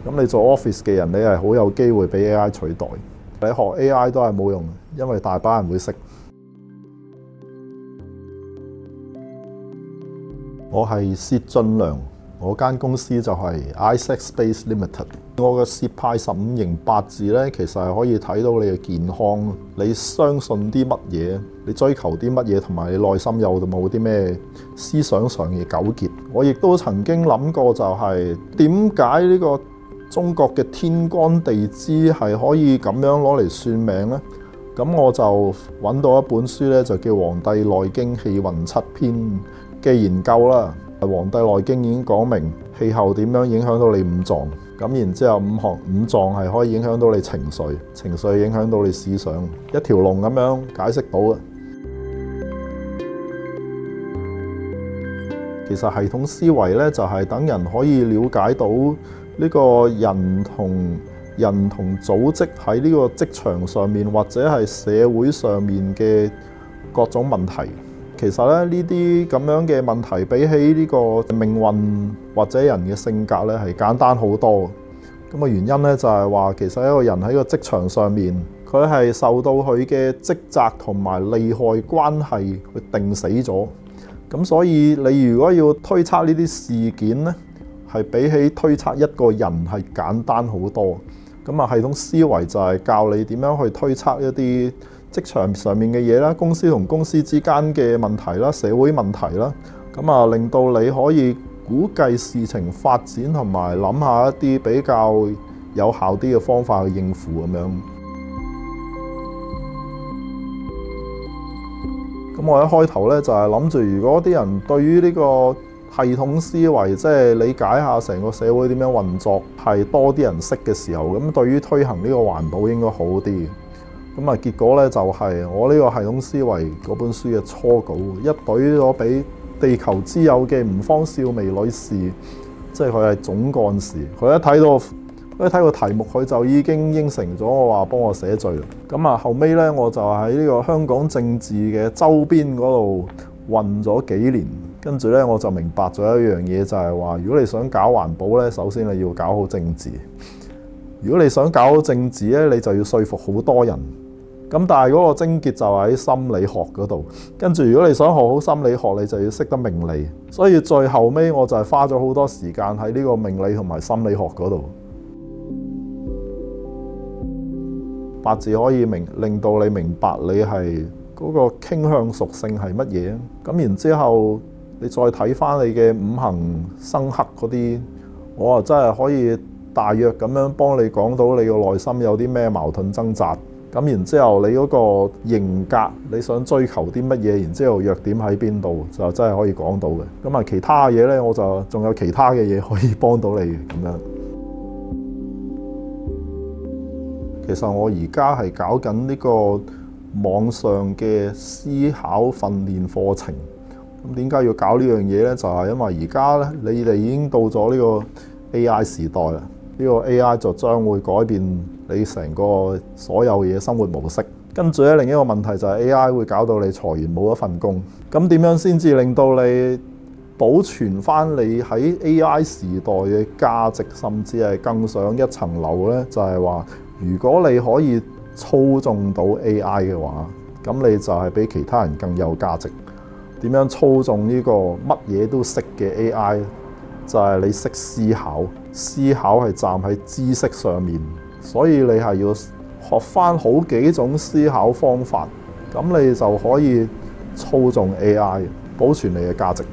咁你做 office 嘅人，你係好有機會俾 AI 取代。你學 AI 都係冇用，因為大把人會識。我係薛俊良，我間公司就係 Isaac Space Limited。我嘅薛派15型八字咧，其實係可以睇到你嘅健康，你相信啲乜嘢，你追求啲乜嘢，同埋你內心有冇啲咩思想上嘅糾結。我亦都曾經諗過，就係點解呢個中國嘅天干地支係可以咁樣攞嚟算命呢？咁我就揾到一本書咧，就叫《黃帝內經氣運7篇》嘅研究啦。《黃帝內經》已經講明氣候點樣影響到你五臟，咁然之後五臟係可以影響到你情緒，情緒影響到你思想，一條龍咁樣解釋到嘅。其實系統思維咧，就係等人可以了解到呢個人同組織喺呢個職場上面或者係社會上面嘅各種問題。其實咧，呢啲咁樣嘅問題比起呢個命運或者人嘅性格咧，係簡單好多。咁嘅原因咧，就係話其實一個人喺個職場上面，佢係受到佢嘅職責同埋利害關係去定死咗。咁所以你如果要推測呢啲事件咧，係比起推測一個人係簡單好多。咁啊，系統思維就係教你點樣去推測一啲職場上面嘅嘢啦，公司同公司之間嘅問題啦，社會問題啦，咁啊令到你可以估計事情發展，同埋諗下一啲比較有效啲嘅方法去應付咁樣。咁我一開頭咧就係諗住，如果啲人對於呢個系統思維，即係理解下成個社會點樣運作，係多啲人識嘅時候，咁對於推行呢個環保應該好啲。咁啊，結果咧就係我呢個系統思維嗰本書嘅初稿一懟咗俾地球之友嘅吳方少薇女士，即係佢係總幹事。佢一睇個題目，佢就已經應承咗我話幫我寫序啦。咁啊，後尾咧我就喺呢個香港政治嘅周邊嗰度混咗幾年，跟住咧我就明白咗一樣嘢，就係話如果你想搞環保咧，首先你要搞好政治。如果你想搞好政治咧，你就要說服好多人。咁但係嗰個症結就喺心理學嗰度，跟住如果你想學好心理學，你就要識得命理。所以最後尾我就係花咗好多時間喺呢個命理同埋心理學嗰度。八字可以令到你明白你係嗰個傾向屬性係乜嘢。咁然之後你再睇翻你嘅五行生剋嗰啲，我真係可以大約咁樣幫你講到你個內心有啲咩矛盾掙扎。咁然之後你嗰個型格，你想追求啲乜嘢，然之後弱點喺邊度，就真係可以講到嘅。咁啊，其他嘢呢，我就仲有其他嘅嘢可以幫到你嘅咁樣。其實我而家係搞緊呢個網上嘅思考訓練課程。咁點解要搞呢樣嘢呢？就係因為而家咧，你哋已經到咗呢個 AI 時代啦。呢個 AI 就將會改變你成個所有嘢生活模式。跟住咧，另一個問題就係 AI 會搞到你裁員冇一份工。咁點樣先至令到你保存翻你喺 AI 時代嘅價值，甚至係更上一層樓呢？就係話，如果你可以操縱到 AI 嘅話，咁你就係比其他人更有價值。點樣操縱呢個乜嘢都識嘅 AI？就係你識思考，思考係站喺知識上面，所以你係要學翻好幾種思考方法，咁你就可以操縱 AI，保存你嘅價值。